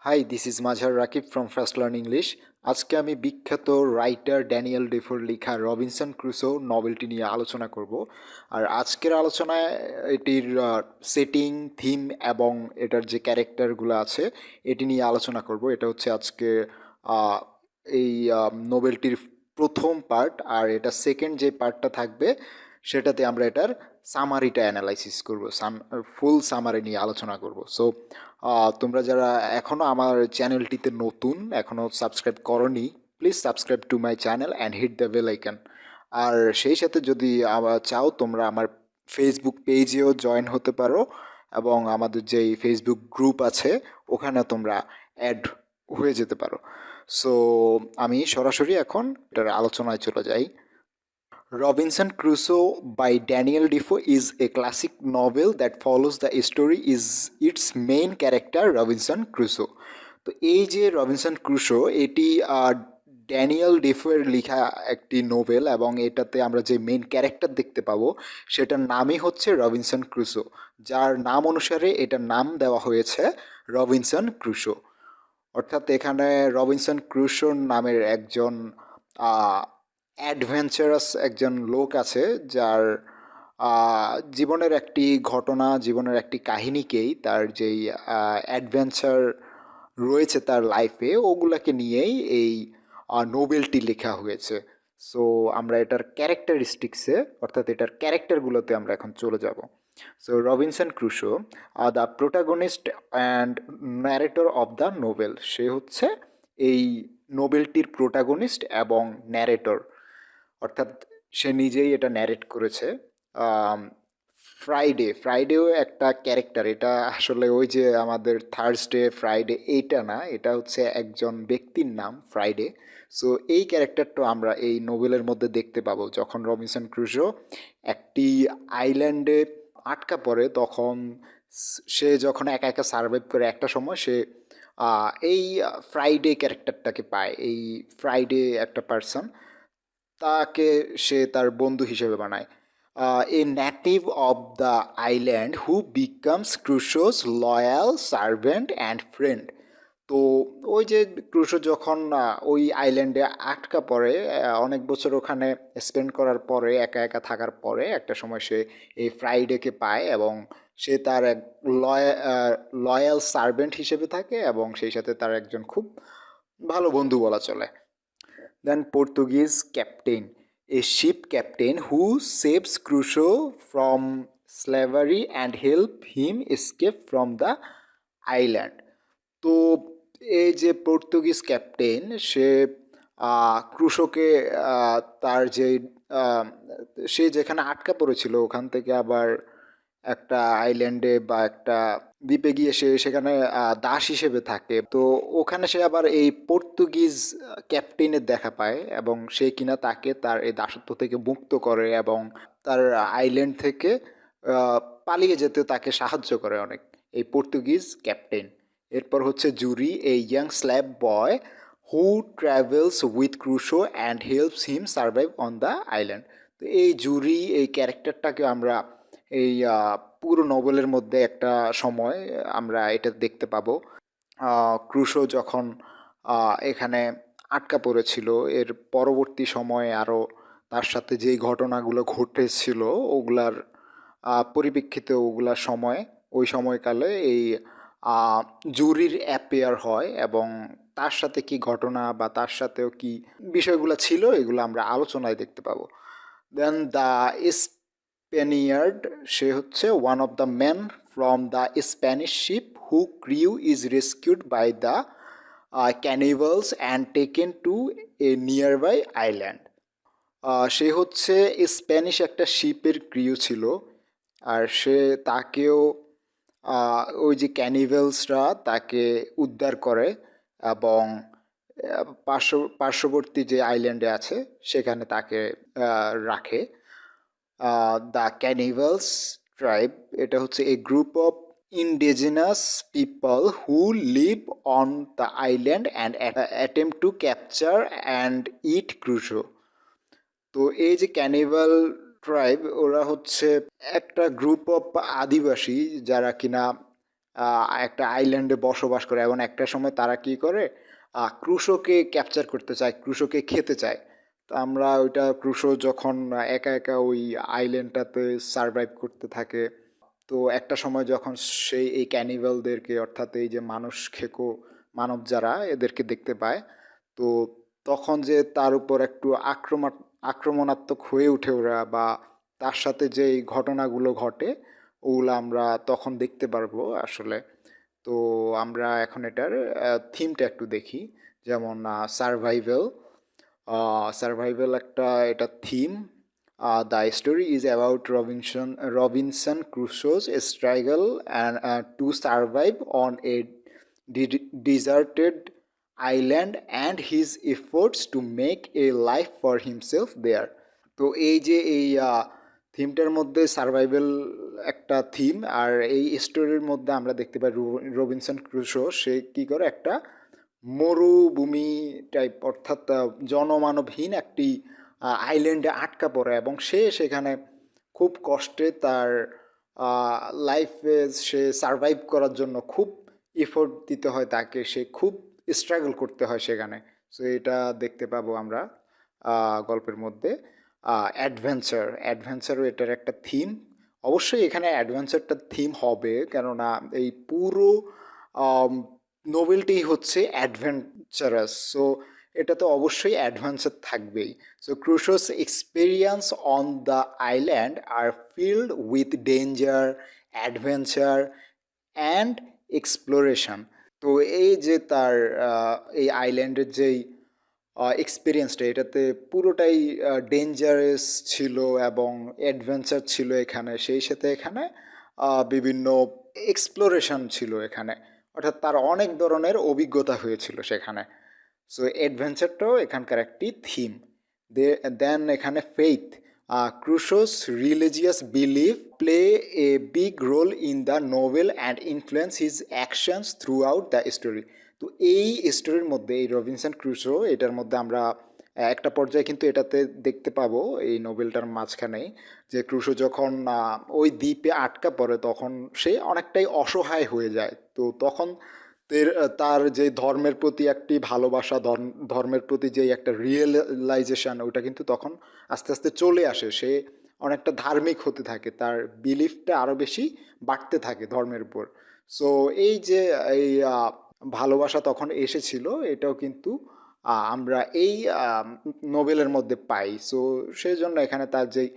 High, this is Mazhar Rakib from first learn English. আজকে আমি বিখ্যাত রাইটার ড্যানিয়েল ডেফোর লেখা রবিনসন ক্রুসো নভেলটি নিয়ে আলোচনা করব। আর আজকের আলোচনায় এটির সেটিং, থিম এবং এটার যে ক্যারেক্টারগুলো আছে এটি নিয়ে আলোচনা করব। এটা হচ্ছে আজকে আহ, এই নোবেলটির প্রথম পার্ট, আর এটা সেকেন্ড যে পার্টটা থাকবে সেটাতে আমরা এটার সামারিটা অ্যানালাইসিস করবো, ফুল সামারি নিয়ে আলোচনা করব। সো তোমরা যারা এখনও আমার চ্যানেলটিতে নতুন, এখনও সাবস্ক্রাইব করনি, please subscribe to my channel and hit the bell icon. আর সেই সাথে যদি চাও তোমরা আমার ফেসবুক পেজেও জয়েন হতে পারো, এবং আমাদের যেই ফেসবুক গ্রুপ আছে ওখানে তোমরা অ্যাড হয়ে যেতে পারো। সো আমি সরাসরি এখন এটার আলোচনায় চলে যাই। Robinson Crusoe by Daniel Defoe is a classic novel that follows the story is its main character Robinson Crusoe. তো এই যে রবিনসন ক্রুশো, এটি ড্যানিয়েল ডেফোয়ের লেখা একটি নোভেল, এবং এটাতে আমরা যে মেইন ক্যারেক্টার দেখতে পাবো সেটার নামই হচ্ছে রবিনসন ক্রুসো, যার নাম অনুসারে এটার নাম দেওয়া হয়েছে রবিনসন ক্রুশো। অর্থাৎ এখানে রবিনসন ক্রুশোর নামের একজন অ্যাডভেঞ্চারাস একজন লোক আছে, যার জীবনের একটি ঘটনা, জীবনের একটি কাহিনীকেই, তার যেই অ্যাডভেঞ্চার রয়েছে তার লাইফে, ওগুলাকে নিয়েই এই নোবেলটি লেখা হয়েছে। সো আমরা এটার ক্যারেক্টারিস্টিক্সে, অর্থাৎ এটার ক্যারেক্টারগুলোতে আমরা এখন চলে যাব। So Robinson Crusoe, the protagonist and narrator of the novel, সে হচ্ছে এই নোবেলটির প্রোটাগনিস্ট এবং ন্যারেটর, অর্থাৎ সে নিজেই এটা ন্যারেট করেছে। ফ্রাইডেও একটা ক্যারেক্টার, এটা আসলে ওই যে আমাদের থার্সডে ফ্রাইডে এইটা না, এটা হচ্ছে একজন ব্যক্তির নাম ফ্রাইডে। সো এই ক্যারেক্টারটা আমরা এই নোবেলের মধ্যে দেখতে পাবো। যখন রবিনসন ক্রুজো একটি আইল্যান্ডে আটকা পড়ে, তখন সে যখন একা একা সার্ভাইভ করে, একটা সময় সে এই ফ্রাইডে ক্যারেক্টারটাকে পায়। এই ফ্রাইডে একটা পার্সন, তাকে সে তার বন্ধু হিসেবে বানায়। A native of the island who becomes Crusoe's loyal servant and friend. তো ওই যে ক্রুশো যখন ওই আইল্যান্ডে আটকা পড়ে, অনেক বছর ওখানে স্পেন্ড করার পরে, একা একা থাকার পরে একটা সময় সে এই ফ্রাইডেকে পায়, এবং সে তার এক লয়াল সার্ভেন্ট হিসেবে থাকে, এবং সেই সাথে তার একজন খুব ভালো বন্ধু বলা চলে। Then Portuguese captain, a ship captain who saves Crusoe from slavery and help him escape from the island. তো এই যে পর্তুগিজ ক্যাপ্টেন, সে ক্রুশোকে তার যে আহ, সে যেখানে আটকা পড়েছিল ওখান থেকে আবার একটা আইল্যান্ডে বা একটা দ্বীপে গিয়ে সে সেখানে দাস হিসেবে থাকে। তো ওখানে সে আবার এই পর্তুগিজ ক্যাপ্টেনের দেখা পায়, এবং সে কিনা তাকে তার এই দাসত্ব থেকে মুক্ত করে, এবং তার আইল্যান্ড থেকে আহ, পালিয়ে যেতে তাকে সাহায্য করে অনেক, এই পর্তুগিজ ক্যাপ্টেন। এরপর হচ্ছে জুরি, এই young slab boy who travels with Crusoe and helps him survive on the island. তো এই জুরি, এই ক্যারেক্টারটাকে আমরা এই পুরো নোবেলের মধ্যে একটা সময় আমরা এটা দেখতে পাবো। ক্রুশো যখন এখানে আটকা পড়েছিল, এর পরবর্তী সময়ে আরও তার সাথে যেই ঘটনাগুলো ঘটেছিল ওগুলার পরিপ্রেক্ষিতে, ওগুলার সময়, ওই সময়কালে এই জুরির অ্যাপেয়ার হয়, এবং তার সাথে কি ঘটনা বা তার সাথেও কি বিষয়গুলো ছিল এগুলো আমরা আলোচনায় দেখতে পাবো। দেন দ্য স্প্যানিয়ার্ড, সে হচ্ছে one of the men from the Spanish ship who crew is rescued by the cannibals and taken to a nearby island. সে হচ্ছে স্প্যানিশ একটা শিপের ক্রিউ ছিল, আর সে তাকেও ওই যে ক্যানিভেলসরা তাকে উদ্ধার করে, এবং পার্শ্ববর্তী যে আইল্যান্ডে আছে সেখানে তাকে রাখে। দ্য ক্যানিভালস ট্রাইব, এটা হচ্ছে a group of indigenous people who live on the island and attempt to capture and eat Crusoe. তো এই যে ক্যানিভাল ট্রাইব, ওরা হচ্ছে একটা গ্রুপ অফ আদিবাসী যারা কিনা একটা আইল্যান্ডে বসবাস করে এবং একটা সময় তারা কি করে ক্রুশোকে ক্যাপচার করতে চায়, ক্রুশোকে খেতে চায়। তো আমরা ওইটা ক্রুশো যখন একা একা ওই আইল্যান্ডটাতে সারভাইভ করতে থাকে, তো একটা সময় যখন সেই এই ক্যানিভ্যালদেরকে অর্থাৎ এই যে মানুষ খেকো মানব যারা এদেরকে দেখতে পায়, তো তখন যে তার উপর একটু আক্রমণাত্মক হয়ে ওঠে ওরা, বা তার সাথে যে এই ঘটনাগুলো ঘটে ওগুলো আমরা তখন দেখতে পারবো আসলে। তো আমরা এখন এটার থিমটা একটু দেখি, যেমন সারভাইভাল। সারভাইভাল একটা এটা theme. The story is about Robinson Crusoe's struggle and to survive on a deserted island and his efforts to make a life for himself there. তো এই যে এই থিমটার মধ্যে সারভাইভাল একটা থিম, আর এই স্টোরির মধ্যে আমরা দেখতে পাই রবিনসন ক্রুসো সে কী করে একটা মরুভূমি টাইপ অর্থাৎ জনমানবহীন একটি আইল্যান্ডে আটকা পড়ে এবং সে সেখানে খুব কষ্টে তার লাইফে সে সারভাইভ করার জন্য খুব এফোর্ট দিতে হয় তাকে, সে খুব স্ট্রাগল করতে হয় সেখানে। সো এটা দেখতে পাবো আমরা গল্পের মধ্যে। অ্যাডভেঞ্চার, অ্যাডভেঞ্চারও এটার একটা থিম। অবশ্যই এখানে অ্যাডভেঞ্চারটা থিম হবে, কেননা এই পুরো নোবেলটি হচ্ছে অ্যাডভেঞ্চারাস। সো এটা তো অবশ্যই অ্যাডভেঞ্চার থাকবেই। So Crusoe's experience on the island are filled with danger, adventure and exploration. তো এই যে তার এই আইল্যান্ডের যেই এক্সপিরিয়েন্সটা, এটাতে পুরোটাই ডেঞ্জারাস ছিল এবং অ্যাডভেঞ্চার ছিল এখানে, সেই সাথে এখানে বিভিন্ন এক্সপ্লোরেশন ছিল এখানে, অর্থাৎ তার অনেক ধরনের অভিজ্ঞতা হয়েছিল সেখানে। সো অ্যাডভেঞ্চারটাও এখানকার একটি থিম। দেন এখানে faith, Crusoe's religious belief play a big role in the novel and influence his actions throughout the story. তো এই স্টোরির মধ্যে এই রবিনসন ক্রুশো এটার মধ্যে আমরা একটা পর্যায়ে কিন্তু এটাতে দেখতে পাবো এই নোবেলটার মাঝখানেই, যে ক্রুশো যখন ওই দ্বীপে আটকা পড়ে তখন সে অনেকটাই অসহায় হয়ে যায়। তো তখন তার যে ধর্মের প্রতি একটি ভালোবাসা, ধর্মের প্রতি যে একটা রিয়েলাইজেশন, ওটা কিন্তু তখন আস্তে আস্তে চলে আসে। সে অনেকটা ধার্মিক হতে থাকে, তার বিলিফটা আরও বেশি বাড়তে থাকে ধর্মের উপর। সো এই যে এই ভালোবাসা তখন এসেছিল, এটাও কিন্তু আমরা এই নোবেলের মধ্যে পাই। সো সেই জন্য এখানে তার যেই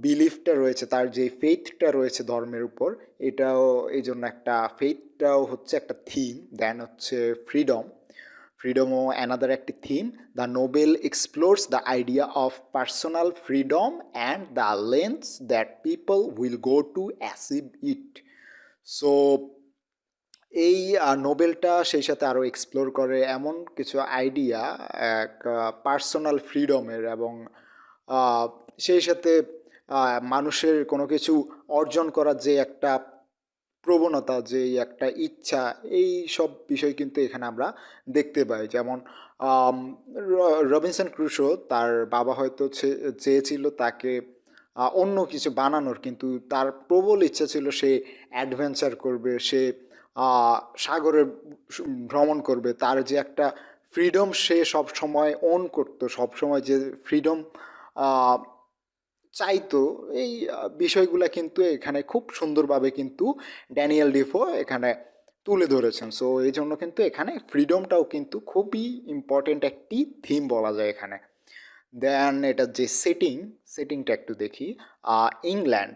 বিলিফটা রয়েছে, তার যে ফেইথটা রয়েছে ধর্মের উপর, এটাও এই জন্য একটা ফেইথটাও হচ্ছে একটা থিম। দেন হচ্ছে ফ্রিডম, ফ্রিডমও অ্যানাদার একটি theme. The novel explores the idea of personal freedom and the lengths that people will go to achieve it. So এই নোবেলটা সেই সাথে আরও এক্সপ্লোর করে এমন কিছু আইডিয়া এক পার্সোনাল ফ্রিডমের, এবং সেই সাথে মানুষের কোনো কিছু অর্জন করার যে একটা প্রবণতা, যে একটা ইচ্ছা, এই সব বিষয় কিন্তু এখানে আমরা দেখতে পাই। যেমন রবিনসন ক্রুশো তার বাবা হয়তো চেয়েছিল তাকে অন্য কিছু বানানোর, কিন্তু তার প্রবল ইচ্ছা ছিল সে অ্যাডভেঞ্চার করবে, সে সাগরে ভ্রমণ করবে। তার যে একটা ফ্রিডম সে সব সময় ওন করতো, সব সময় যে ফ্রিডম চাইতো, এই বিষয়গুলো কিন্তু এখানে খুব সুন্দরভাবে কিন্তু ড্যানিয়েল ডিফো এখানে তুলে ধরেছেন। সো এই জন্য কিন্তু এখানে ফ্রিডমটাও কিন্তু খুবই ইম্পর্টেন্ট একটি থিম বলা যায় এখানে। দেন এটার যে সেটিংটা একটু দেখি। England,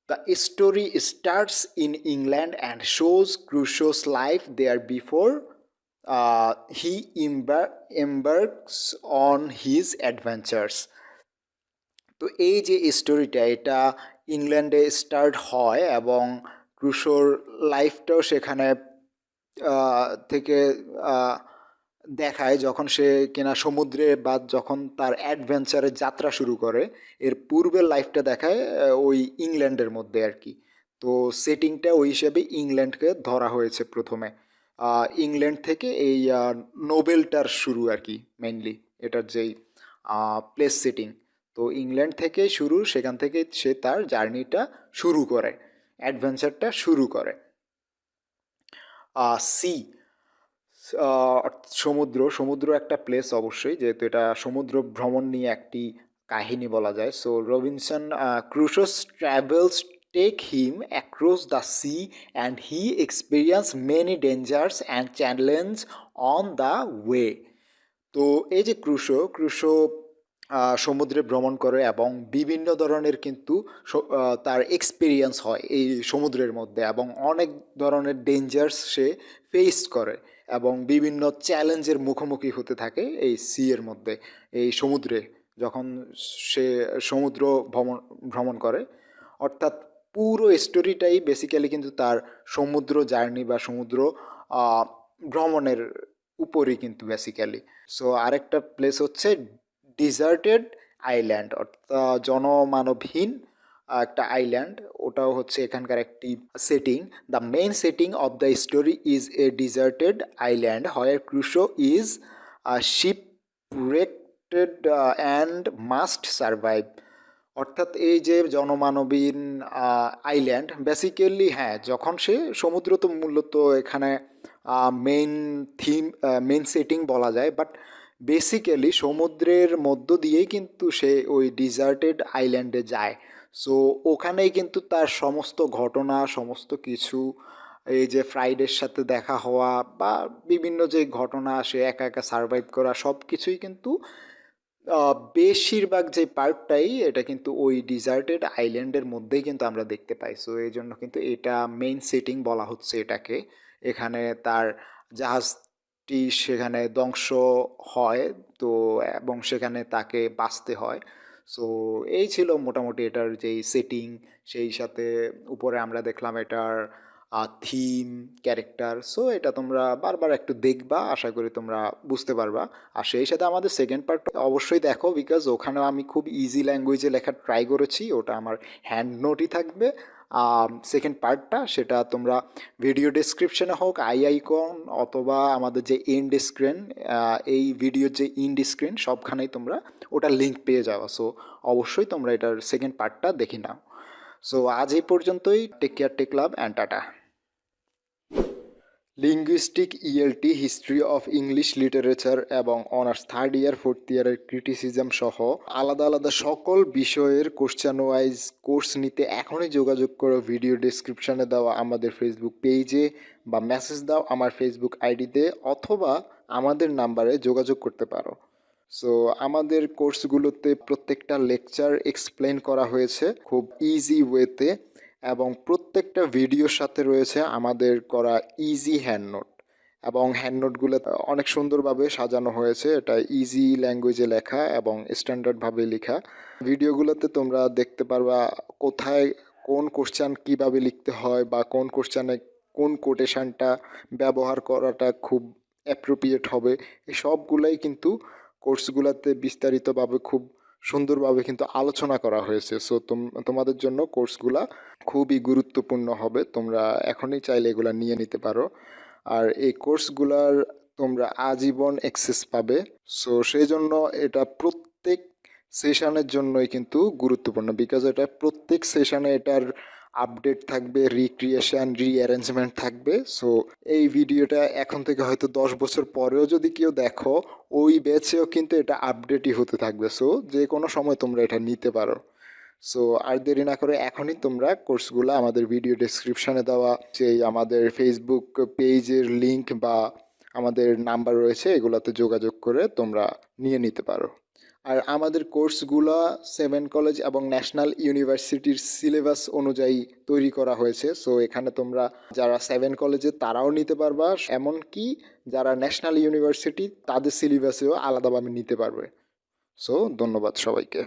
the story starts in England and shows Crusoe's life there before he embarks on his adventures. তো এই যে স্টোরিটা, এটা ইংল্যান্ডে স্টার্ট হয় এবং ক্রুশোর লাইফটাও সেখানে থেকে দেখায় যখন সে কিনা সমুদ্রে, বা যখন তার অ্যাডভেঞ্চারের যাত্রা শুরু করে। এর পূর্বের লাইফটা দেখায় ওই ইংল্যান্ডের মধ্যে আর কি। তো সেটিংটা ওই হিসেবে ইংল্যান্ডকে ধরা হয়েছে প্রথমে। ইংল্যান্ড থেকে এই নোবেলটার শুরু আর কি, মেইনলি এটার যেই প্লেস সেটিং। তো ইংল্যান্ড থেকে শুরু, সেখান থেকে সে তার জার্নিটা শুরু করে, অ্যাডভেঞ্চারটা শুরু করে। সি, সমুদ্র, সমুদ্র একটা প্লেস অবশ্যই, যেহেতু এটা সমুদ্র ভ্রমণ নিয়ে একটি কাহিনী বলা যায়। So Robinson Crusoe's travels take him across the sea and he experience many dangers and challenge on the way. তো এই যে ক্রুশো, ক্রুশো সমুদ্রে ভ্রমণ করে এবং বিভিন্ন ধরনের কিন্তু তার এক্সপিরিয়েন্স হয় এই সমুদ্রের মধ্যে, এবং অনেক ধরনের ডেঞ্জার্স সে ফেস করে এবং বিভিন্ন চ্যালেঞ্জের মুখোমুখি হতে থাকে এই সি এর মধ্যে, এই সমুদ্রে যখন সে সমুদ্র ভ্রমণ ভ্রমণ করে। অর্থাৎ পুরো স্টোরিটাই বেসিক্যালি কিন্তু তার সমুদ্র জার্নি বা সমুদ্র ভ্রমণের উপরই কিন্তু বেসিক্যালি। সো আরেকটা প্লেস হচ্ছে ডিজার্টেড আইল্যান্ড, অর্থাৎ জনমানবহীন একটা আইল্যান্ড, ওটাও হচ্ছে এখানকার একটি setting. The main setting of the story is a deserted island where Crusoe is shipwrecked and must survive. অর্থাৎ এই যে জনমানবহীন আইল্যান্ড বেসিক্যালি, হ্যাঁ, যখন সে সমুদ্র তো মূলত এখানে মেইন থিম, মেইন সেটিং বলা যায়, বাট বেসিক্যালি সমুদ্রের মধ্য দিয়েই কিন্তু সে ওই ডিজার্টেড আইল্যান্ডে যায়। সো ওখানেই কিন্তু তার সমস্ত ঘটনা, সমস্ত কিছু, এই যে ফ্রাইডের সাথে দেখা হওয়া বা বিভিন্ন যে ঘটনা, সে একা একা সার্ভাইভ করা, সব কিছুই কিন্তু বেশিরভাগ যে পার্টটাই এটা কিন্তু ওই ডিজার্টেড আইল্যান্ডের মধ্যেই কিন্তু আমরা দেখতে পাই। সো এই জন্য কিন্তু এটা মেইন সেটিং বলা হচ্ছে এটাকে। এখানে তার জাহাজটি সেখানে ধ্বংস হয়, তো এবং সেখানে তাকে বাঁচতে হয়। সো এই ছিল মোটামুটি এটার যেই সেটিং, সেই সাথে উপরে আমরা দেখলাম এটার থিম, ক্যারেক্টার। সো এটা তোমরা বারবার একটু দেখবা, আশা করি তোমরা বুঝতে পারবা। আর সেই সাথে আমাদের সেকেন্ড পার্ট অবশ্যই দেখো, বিকজ ওখানেও আমি খুব ইজি ল্যাঙ্গুয়েজে লেখা ট্রাই করেছি, ওটা আমার হ্যান্ড নোটই থাকবে। সেকেন্ড পার্টটা সেটা তোমরা ভিডিও ডেসক্রিপশনে হোক, আইকন, অথবা আমাদের যে এন্ড স্ক্রিন, এই ভিডিওর যে এন্ড স্ক্রিন, সবখানেই তোমরা ওটার লিঙ্ক পেয়ে যাওয়া। সো অবশ্যই তোমরা এটার সেকেন্ড পার্টটা দেখে নাও। সো আজ এই পর্যন্তই। Take care, take love and tata. Linguistic ELT, history of English literature এবং অনার্স থার্ড ইয়ার ফোর্থ ইয়ারের ক্রিটিসিজম সহ আলাদা আলাদা সকল বিষয়ের কোশ্চেন ওয়াইজ কোর্স নিতে এখনই যোগাযোগ করো ভিডিও ডিসক্রিপশানে দেওয়া আমাদের ফেসবুক পেজে, বা মেসেজ দাও আমার ফেসবুক আইডিতে, অথবা আমাদের নাম্বারে যোগাযোগ করতে পারো। সো আমাদের কোর্সগুলোতে প্রত্যেকটা লেকচার এক্সপ্লেন করা হয়েছে খুব ইজি ওয়েতে, এবং প্রত্যেকটা ভিডিওর সাথে রয়েছে আমাদের করা ইজি হ্যান্ড নোট, এবং হ্যান্ড নোটগুলো অনেক সুন্দরভাবে সাজানো হয়েছে। এটা ইজি ল্যাঙ্গুয়েজে লেখা এবং স্ট্যান্ডার্ডভাবে লেখা। ভিডিওগুলোতে তোমরা দেখতে পারবা কোথায় কোন কোশ্চেন কিভাবে লিখতে হয়, বা কোন কোশ্চেনে কোন কোটেশনটা ব্যবহার করাটা খুব অ্যাপ্রোপ্রিয়েট হবে। এই সবগুলাই কিন্তু কোর্সগুলোতে বিস্তারিতভাবে খুব সুন্দরভাবে কিন্তু আলোচনা করা হয়েছে। সো তোমাদের জন্য কোর্সগুলা খুবই গুরুত্বপূর্ণ হবে, তোমরা এখনই চাইলে এগুলা নিয়ে নিতে পারো। আর এই কোর্সগুলার তোমরা আজীবন অ্যাক্সেস পাবে। সো সেই জন্য এটা প্রত্যেক সেশনের জন্যই কিন্তু গুরুত্বপূর্ণ, বিকজ এটা প্রত্যেক সেশনে এটার আপডেট থাকবে, রিক্রিয়েশন, রিঅ্যারেঞ্জমেন্ট থাকবে। সো এই ভিডিওটা এখন থেকে হয়তো 10 বছর পরেও যদি কেউ দেখো, ওই ব্যাচেও কিন্তু এটা আপডেটই হতে থাকবে। সো যে কোনো সময় তোমরা এটা নিতে পারো। সো আর দেরি না করে এখনই তোমরা কোর্সগুলো আমাদের ভিডিও ডেসক্রিপশানে দেওয়া সেই আমাদের ফেসবুক পেজের লিঙ্ক বা আমাদের নাম্বার রয়েছে, এগুলোতে যোগাযোগ করে তোমরা নিয়ে নিতে পারো। আর আমাদের কোর্সগুলো 7 কলেজ এবং ন্যাশনাল ইউনিভার্সিটির সিলেবাস অনুযায়ী তৈরি করা হয়েছে। সো এখানে তোমরা যারা 7 কলেজে তারাও নিতে পারবা, এমনকি যারা ন্যাশনাল ইউনিভার্সিটি তাদের সিলেবাসেও আলাদাভাবে নিতে পারবে। সো ধন্যবাদ সবাইকে।